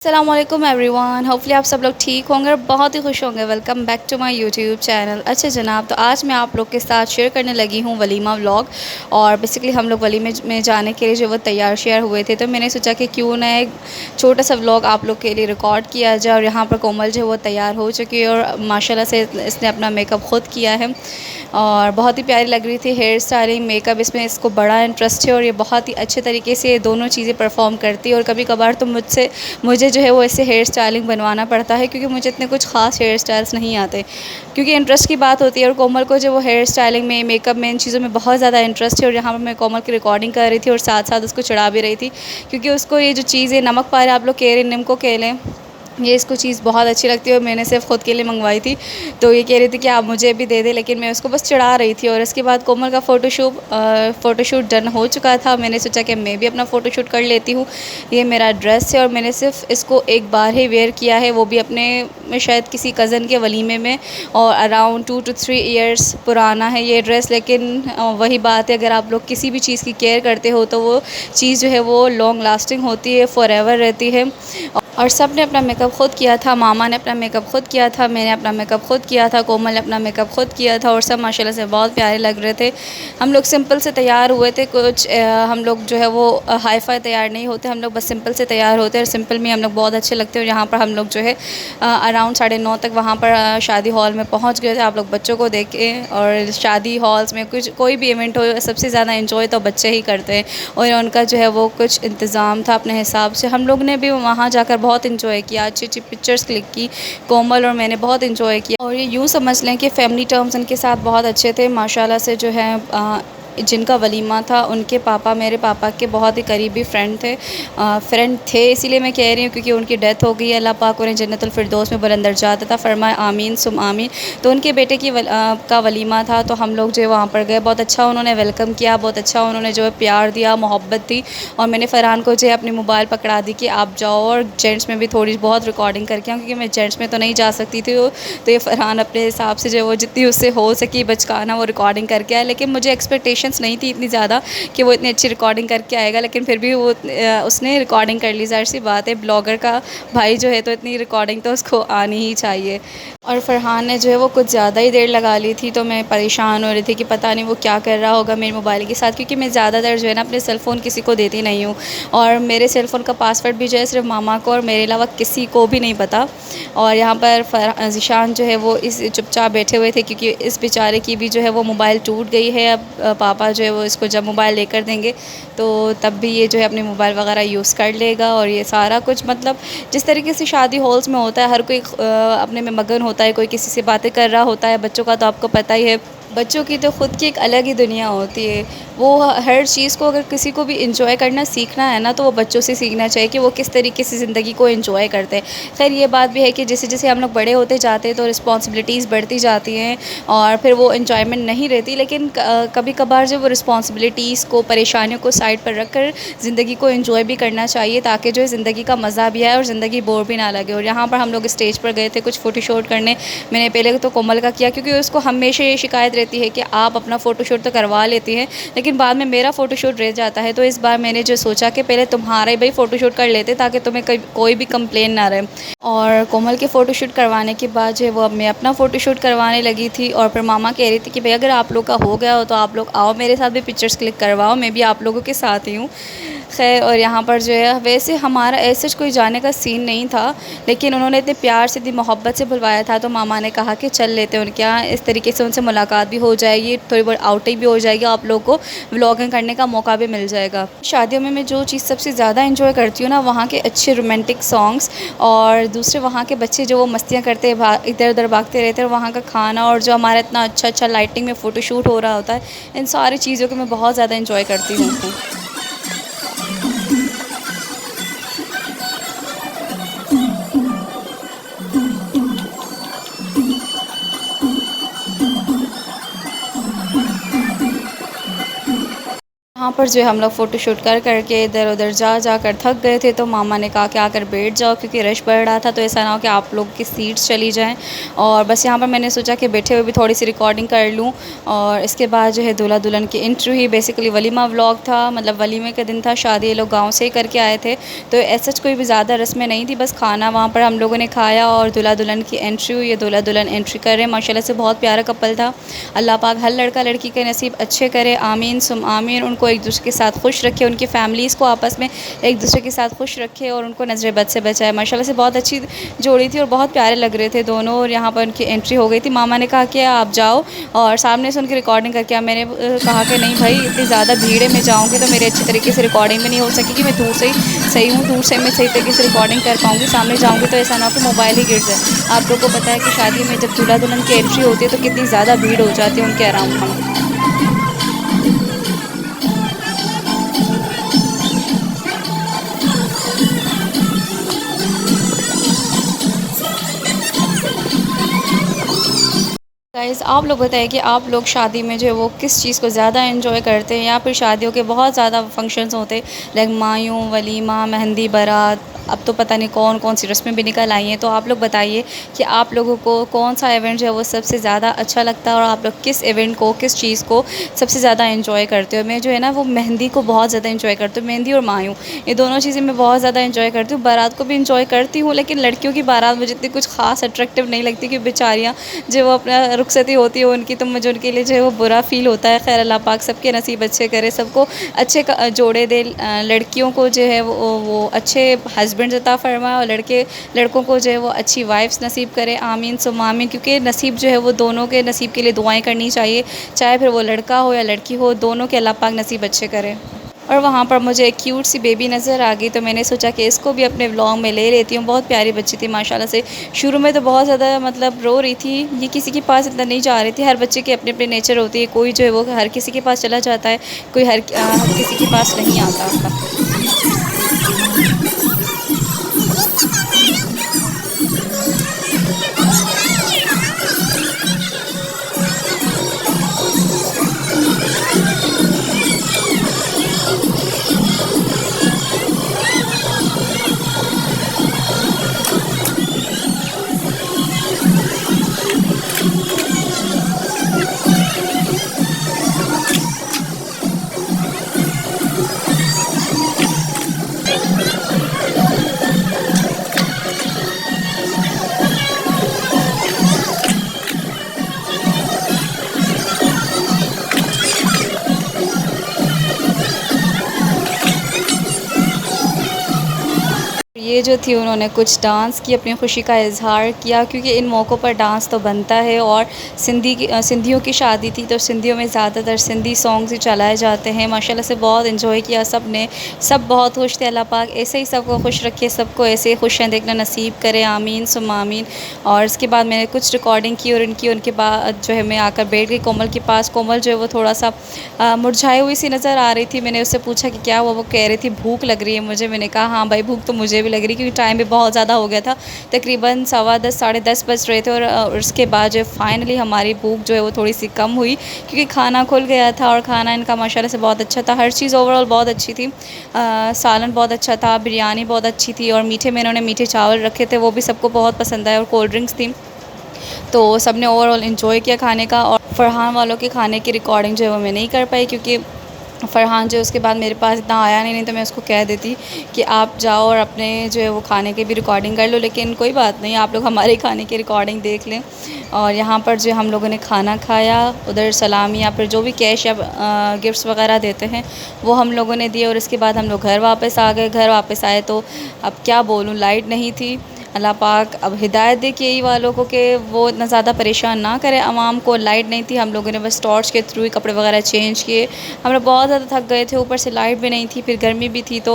अस्सलामुअलैकुम everyone, hopefully आप सब लोग ठीक होंगे और बहुत ही खुश होंगे। Welcome back to my YouTube channel. अच्छा जनाब, तो आज मैं आप लोग के साथ शेयर करने लगी हूँ वलीमा व्लॉग। और बेसिकली हम लोग वलीमे में जाने के लिए जो वो तैयार शेयर हुए थे, तो मैंने सोचा कि क्यों ना एक छोटा सा व्लॉग आप लोग के लिए रिकॉर्ड किया जाए। और यहाँ पर कोमल जो है वो तैयार हो चुकी है और माशाल्लाह से इसने अपना मेकअप ख़ुद किया है और बहुत ही प्यारी लग रही थी। हेयर स्टाइलिंग, मेकअप, इसमें इसको बड़ा इंटरेस्ट है और ये बहुत ही अच्छे तरीके से दोनों चीज़ें परफॉर्म करती है। और कभी कभार तो मुझे जो है वो ऐसे हेयर स्टाइलिंग बनवाना पड़ता है, क्योंकि मुझे इतने कुछ ख़ास हेयर स्टाइल्स नहीं आते, क्योंकि इंटरेस्ट की बात होती है। और कोमल को जो वो हेयर स्टाइलिंग में, मेकअप में, इन चीज़ों में बहुत ज़्यादा इंटरेस्ट है। और यहाँ पर मैं कोमल की रिकॉर्डिंग कर रही थी और साथ साथ उसको चढ़ा भी रही थी, क्योंकि उसको ये जो चीज़ है, नमक पारे आप लोग कह रहे हैं, निम्को केलें, ये इसको चीज़ बहुत अच्छी लगती है और मैंने सिर्फ ख़ुद के लिए मंगवाई थी। तो ये कह रही थी कि आप मुझे भी दे दें, लेकिन मैं उसको बस चढ़ा रही थी। और इसके बाद कोमल का फ़ोटोशूट डन हो चुका था। मैंने सोचा कि मैं भी अपना फ़ोटोशूट कर लेती हूँ। ये मेरा ड्रेस है और मैंने सिर्फ इसको एक बार ही वेयर किया है, वो भी अपने शायद किसी कज़न के वलीमे में। और अराउंड 2 to 3 ईयर्स पुराना है ये ड्रेस। लेकिन वही बात है, अगर आप लोग किसी भी चीज़ की केयर करते हो तो वो चीज़ जो है वो लॉन्ग लास्टिंग होती है, फ़ॉरएवर रहती है। और सब ने अपना मेकअप ख़ुद किया था। मामा ने अपना मेकअप ख़ुद किया था, मैंने अपना मेकअप ख़ुद किया था, कोमल ने अपना मेकअप ख़ुद किया था और सब माशाल्लाह से बहुत प्यारे लग रहे थे। हम लोग सिंपल से तैयार हुए थे। कुछ हम लोग जो है वो हाई फाई तैयार नहीं होते, हम लोग बस सिंपल से तैयार होते हैं और सिंपल में हम लोग बहुत अच्छे लगते हैं। और यहाँ पर हम लोग जो है अराउंड 9:30 तक वहाँ पर शादी हॉल में पहुँच गए थे। आप लोग बच्चों को देखे, और शादी हॉल्स में कुछ कोई भी इवेंट हो, सबसे ज़्यादा इंजॉय तो बच्चे ही करते हैं। और उनका जो है वो कुछ इंतज़ाम था अपने हिसाब से। हम लोग ने भी वहाँ जाकर बहुत इंजॉय किया, अच्छी अच्छी पिक्चर्स क्लिक की। कोमल और मैंने बहुत इंजॉय किया। और ये यूँ समझ लें कि फ़ैमिली टर्म्स उनके साथ बहुत अच्छे थे माशाल्लाह से। जो है जिनका वलीमा था, उनके पापा मेरे पापा के बहुत ही करीबी फ्रेंड थे, इसीलिए मैं कह रही हूँ, क्योंकि उनकी डेथ हो गई। अल्लाह पाक उन्हें जन्नतुल फिरदौस में बुलंद दर्जात अता फ़रमाए, आमीन सुम आमीन। तो उनके बेटे का वलीमा था, तो हम लोग जो है वहाँ पर गए। बहुत अच्छा उन्होंने वेलकम किया, बहुत अच्छा उन्होंने जो है प्यार दिया, मोहब्बत दी। और मैंने फ़रहान को जो है अपनी मोबाइल पकड़ा दी कि आप जाओ और जेंट्स में भी थोड़ी बहुत रिकॉर्डिंग करके आओ, क्योंकि मैं जेंट्स में तो नहीं जा सकती थी। तो ये फ़रहान अपने हिसाब से जो वो जितनी उससे हो सकी बचकाना वो रिकॉर्डिंग करके आया। लेकिन मुझे एक्सपेक्टेशंस नहीं थी इतनी ज़्यादा कि वो इतनी अच्छी रिकॉर्डिंग करके आएगा, लेकिन फिर भी वो उसने रिकॉर्डिंग कर ली। ज़ाहिर सी बात है, ब्लॉगर का भाई जो है तो इतनी रिकॉर्डिंग तो उसको आनी ही चाहिए। और फ़रहान ने जो है वो कुछ ज़्यादा ही देर लगा ली थी, तो मैं परेशान हो रही थी कि पता नहीं वो क्या कर रहा होगा मेरे मोबाइल के साथ, क्योंकि मैं ज़्यादातर जो है ना अपने सेल फ़ोन किसी को देती नहीं हूँ। और मेरे सेल फ़ोन का पासवर्ड भी जो है सिर्फ मामा को और मेरे अलावा किसी को भी नहीं पता। और यहाँ पर ज़ीशान जो है वो इस चुपचाप बैठे हुए थे, क्योंकि इस बेचारे की भी जो है वो मोबाइल टूट गई है। अब पापा जो है वो इसको जब मोबाइल लेकर देंगे तो तब भी ये जो है अपने मोबाइल वगैरह यूज़ कर लेगा। और ये सारा कुछ मतलब जिस तरीके से शादी हॉल्स में होता है, हर कोई अपने में मगन होता है, कोई किसी से बातें कर रहा होता है। बच्चों का तो आपको पता ही है, बच्चों की तो ख़ुद की एक अलग ही दुनिया होती है। वो हर चीज़ को, अगर किसी को भी इंजॉय करना सीखना है ना, तो वो बच्चों से सीखना चाहिए कि वो किस तरीके से ज़िंदगी को इंजॉय करते हैं। खैर ये बात भी है कि जैसे जैसे हम लोग बड़े होते जाते हैं तो रिस्पॉन्सिबिलिटीज़ बढ़ती जाती हैं और फिर वो इन्जॉयमेंट नहीं रहती। लेकिन कभी कभार जो वो रिस्पॉन्सिबिलिटीज़ को, परेशानियों को साइड पर रख कर ज़िंदगी को इंजॉय भी करना चाहिए, ताकि जो है ज़िंदगी का मज़ा भी आए और ज़िंदगी बोर भी ना लगे। और यहाँ पर हम लोग स्टेज पर गए थे कुछ फ़ोटोशूट करने। मैंने पहले तो कोमल का किया, क्योंकि उसको हमेशा ये शिकायत रहती है कि आप अपना फ़ोटोशूट तो करवा लेती हैं, लेकिन बाद में मेरा फ़ोटोशूट रह जाता है। तो इस बार मैंने जो सोचा कि पहले तुम्हारा ही भाई फ़ोटोशूट कर लेते, ताकि तुम्हें कोई भी कंप्लेन ना रहे। और कोमल के फ़ोटोशूट करवाने के बाद जो है वो अब मैं अपना फ़ोटोशूट करवाने लगी थी। और फिर मामा कह रही थी कि भाई अगर आप लोग का हो गया हो तो आप लोग आओ मेरे साथ भी पिक्चर्स क्लिक करवाओ, मैं भी आप लोगों के साथ ही हूँ। खैर, और यहाँ पर जो है वैसे हमारा ऐसे कोई जाने का सीन नहीं था, लेकिन उन्होंने इतने प्यार से, इतनी मोहब्बत से बुलवाया था, तो मामा ने कहा कि चल लेते हैं उनके यहाँ। इस तरीके से उनसे मुलाकात भी हो जाएगी, थोड़ी बहुत आउटिंग भी हो जाएगी, आप लोग को व्लॉगिंग करने का मौका भी मिल जाएगा। शादियों में मैं जो चीज़ सबसे ज़्यादा इंजॉय करती हूँ ना, वहाँ के अच्छे रोमांटिक सॉन्ग्स, और दूसरे वहाँ के बच्चे जो वो मस्तियाँ करते हैं, इधर उधर भागते रहते हैं, और वहाँ का खाना, और जो हमारा इतना अच्छा अच्छा लाइटिंग में फ़ोटोशूट हो रहा होता है, इन सारी चीज़ों को मैं बहुत ज़्यादा इंजॉय करती हूँ। यहाँ यहाँ पर जो है हम लोग फ़ोटोशूट कर करके इधर उधर जा कर थक गए थे, तो मामा ने कहा कि आकर बैठ जाओ क्योंकि रश बढ़ रहा था, तो ऐसा ना हो कि आप लोग की सीट्स चली जाएं। और बस यहाँ पर मैंने सोचा कि बैठे हुए भी थोड़ी सी रिकॉर्डिंग कर लूँ। और इसके बाद जो है दूल्हा दुल्हन की एंट्री हुई। बेसिकली वलीमा व्लॉग था, मतलब वलीमे का दिन था, शादी ये लोग गाँव से ही करके आए थे, तो ऐसा कोई भी ज़्यादा रस्में नहीं थी, बस खाना वहाँ पर हम लोगों ने खाया और दूल्हा दुल्हन की एंट्री हुई। ये दूल्हा दुल्हन एंट्री कर रहे हैं, माशाल्लाह से बहुत प्यारा कपल था। अल्लाह पाक हर लड़का लड़की के नसीब अच्छे करे, आमीन सुम आमीन। उनको एक दूसरे के साथ खुश रखे, उनकी फैमिलीज़ को आपस में एक दूसरे के साथ खुश रखे और उनको नज़र बद से बचाए। माशाल्लाह से बहुत अच्छी जोड़ी थी और बहुत प्यारे लग रहे थे दोनों। और यहाँ पर उनकी एंट्री हो गई थी। मामा ने कहा कि आप जाओ और सामने से उनकी रिकॉर्डिंग करके आओ। मैंने कहा कि नहीं भाई, इतनी ज़्यादा भीड़ में जाऊँगी तो मेरी अच्छी तरीके से रिकॉर्डिंग भी नहीं हो सकेगी। मैं दूर से ही सही हूँ, दूर से मैं सही तरीके से रिकॉर्डिंग कर पाऊँगी, सामने जाऊँगी तो ऐसा ना हो कि मोबाइल ही गिर जाए। आप लोगों को पता है कि शादी में जब दूल्हा दुल्हन की एंट्री होती है तो कितनी ज़्यादा भीड़ हो जाती है उनके अराउंड में। गाइज़ आप लोग बताइए कि आप लोग शादी में जो है वो किस चीज़ को ज़्यादा एंजॉय करते हैं, या फिर शादियों के बहुत ज़्यादा फंक्शंस होते हैं लाइक मायूं, वलीमा, मेहंदी, बारात, अब तो पता नहीं कौन कौन सी रस्में भी निकल आई हैं। तो आप लोग बताइए कि आप लोगों को कौन सा इवेंट जो है वो सबसे ज़्यादा अच्छा लगता है और आप लोग किस इवेंट को, किस चीज़ को सबसे ज़्यादा एंजॉय करते हो। मैं जो है ना वो मेहंदी को बहुत ज़्यादा एंजॉय करती हूँ, मेहंदी और मायूं, ये दोनों चीज़ें मैं बहुत ज़्यादा एंजॉय करती हूँ। बारात को भी एंजॉय करती हूँ, लेकिन लड़कियों की बारात मुझे इतनी कुछ ख़ास अट्रैक्टिव नहीं लगती कि बेचारियाँ जो वो अपना रुखसती होती है उनकी, तो मुझे उनके लिए जो है वो बुरा फ़ील होता है। खैर अल्लाह पाक सबके नसीब अच्छे करे, सबको अच्छे जोड़े दे, लड़कियों को जो है वो अच्छे हस्बैंड अता फरमाए और लड़कों को जो है वो अच्छी वाइफ्स नसीब करे, आमीन सुम्मा आमीन। क्योंकि नसीब जो है वो दोनों के नसीब के लिए दुआएं करनी चाहिए, चाहे फिर वो लड़का हो या लड़की हो, दोनों के अल्लाह पाक नसीब अच्छे करे। और वहाँ पर मुझे एक क्यूट सी बेबी नज़र आ गई, तो मैंने सोचा कि इसको भी अपने व्लॉग में ले लेती हूँ। बहुत प्यारी बच्ची थी माशाल्लाह से। शुरू में तो बहुत ज़्यादा मतलब रो रही थी, ये किसी के पास इतना नहीं जा रही थी। हर बच्चे की अपनी अपनी नेचर होती है, कोई जो है वो हर किसी के पास चला जाता है, कोई हर किसी के पास नहीं आता। ये जो थी उन्होंने कुछ डांस की, अपनी खुशी का इज़हार किया, क्योंकि इन मौक़ों पर डांस तो बनता है। और सिंधियों की शादी थी, तो सिंधियों में ज़्यादातर सिंधी सॉन्ग्स ही चलाए जाते हैं। माशाल्लाह से बहुत एंजॉय किया सब ने, सब बहुत खुश थे। अल्लाह पाक ऐसे ही सबको खुश रखे, सबको ऐसे खुशियाँ देखना नसीब करे, आमीन सुम्मा आमीन। और इसके बाद मैंने कुछ रिकॉर्डिंग की और उनके बाद जो है मैं आकर बैठ गई कोमल के पास। कोमल जो है वो थोड़ा सा मुरझाई हुई सी नज़र आ रही थी। मैंने उससे पूछा कि क्या हुआ, वो कह रही थी भूख लग रही है मुझे। मैंने कहा हाँ भाई, भूख तो मुझे भी लग रही, क्योंकि टाइम भी बहुत ज़्यादा हो गया था, तकरीबन 10:15 साढ़े 10 बज रहे थे। और उसके बाद जो फाइनली हमारी भूख जो है वो थोड़ी सी कम हुई, क्योंकि खाना खुल गया था और खाना इनका माशाल्लाह से बहुत अच्छा था। हर चीज़ ओवरऑल बहुत अच्छी थी। सालन बहुत अच्छा था, बिरयानी बहुत अच्छी थी, और मीठे में इन्होंने मीठे चावल रखे थे, वो भी सबको बहुत पसंद आए, और कोल्ड ड्रिंक्स थी। तो सब ने ओवरऑल इन्जॉय किया खाने का। और फ़रहान वालों के खाने की रिकॉर्डिंग जो है वो मैं नहीं कर पाई, क्योंकि फ़रहान जो उसके बाद मेरे पास इतना आया नहीं तो मैं उसको कह देती कि आप जाओ और अपने जो है वो खाने की भी रिकॉर्डिंग कर लो। लेकिन कोई बात नहीं, आप लोग हमारे खाने की रिकॉर्डिंग देख लें। और यहाँ पर जो हम लोगों ने खाना खाया, उधर सलामी या फिर जो भी कैश या गिफ्ट्स वगैरह देते हैं वो हम लोगों ने दिए। और इसके बाद हम लोग घर वापस आ गए। घर वापस आए तो अब क्या बोलूँ, लाइट नहीं थी। अल्लाह पाक अब हिदायत दे के यही वालों को कि वो इतना ज़्यादा परेशान ना करे आवाम को। लाइट नहीं थी, हम लोगों ने बस टॉर्च के थ्रू ही कपड़े वगैरह चेंज किए। हम लोग बहुत ज़्यादा थक गए थे, ऊपर से लाइट भी नहीं थी, फिर गर्मी भी थी, तो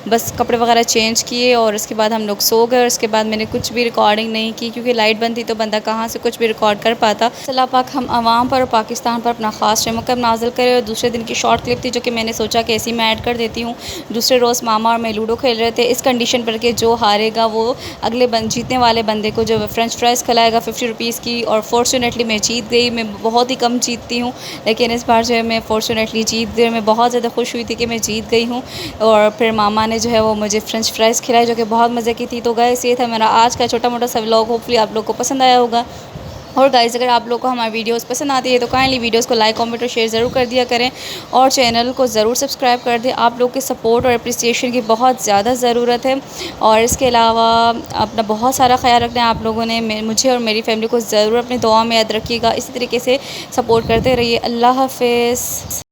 बस कपड़े वगैरह चेंज किए और उसके बाद हम लोग सो गए। और उसके बाद मैंने कुछ भी रिकॉर्डिंग नहीं की, क्योंकि लाइट बंद थी तो बंदा कहाँ से कुछ भी रिकॉर्ड कर पाता। अल्लाह पाक हम आवाम पर और पाकिस्तान पर अपना ख़ास रहमत नाज़िल करे। और दूसरे दिन की शॉर्ट क्लिप थी जो कि मैंने सोचा कि ऐसी मैं ऐड कर देती हूँ। दूसरे रोज़ मामा और मैं लूडो खेल रहे थे, इस कंडीशन पर कि जो हारेगा वो अगले अगले जीतने वाले बंदे को जो फ़्रेंच फ्राइज़ खिलाएगा 50 रुपीज़ की। और फ़ॉर्चुनेटली मैं जीत गई। मैं बहुत ही कम जीतती हूँ, लेकिन इस बार जो है मैं फ़ॉर्चुनेटली जीत गई। मैं बहुत ज़्यादा खुश हुई थी कि मैं जीत गई हूँ। और फिर मामा ने जो है वो मुझे फ़्रेंच फ्राइज़ खिलाई, जो कि बहुत मज़े की थी। तो गाइस, ये था मेरा आज का छोटा-मोटा सा व्लॉग। होपफुली आप लोग को पसंद आया होगा। और गाइज़, अगर आप लोग को हमारी वीडियोस पसंद आती है तो काइंडली वीडियोस को लाइक, कमेंट और शेयर ज़रूर कर दिया करें, और चैनल को ज़रूर सब्सक्राइब कर दें। आप लोग के सपोर्ट और अप्रिसिएशन की बहुत ज़्यादा ज़रूरत है। और इसके अलावा अपना बहुत सारा ख्याल रखना है आप लोगों ने। मुझे और मेरी फैमिली को ज़रूर अपनी दुआ में याद रखिएगा। इसी तरीके से सपोर्ट करते रहिए। अल्लाह हाफ़िज़।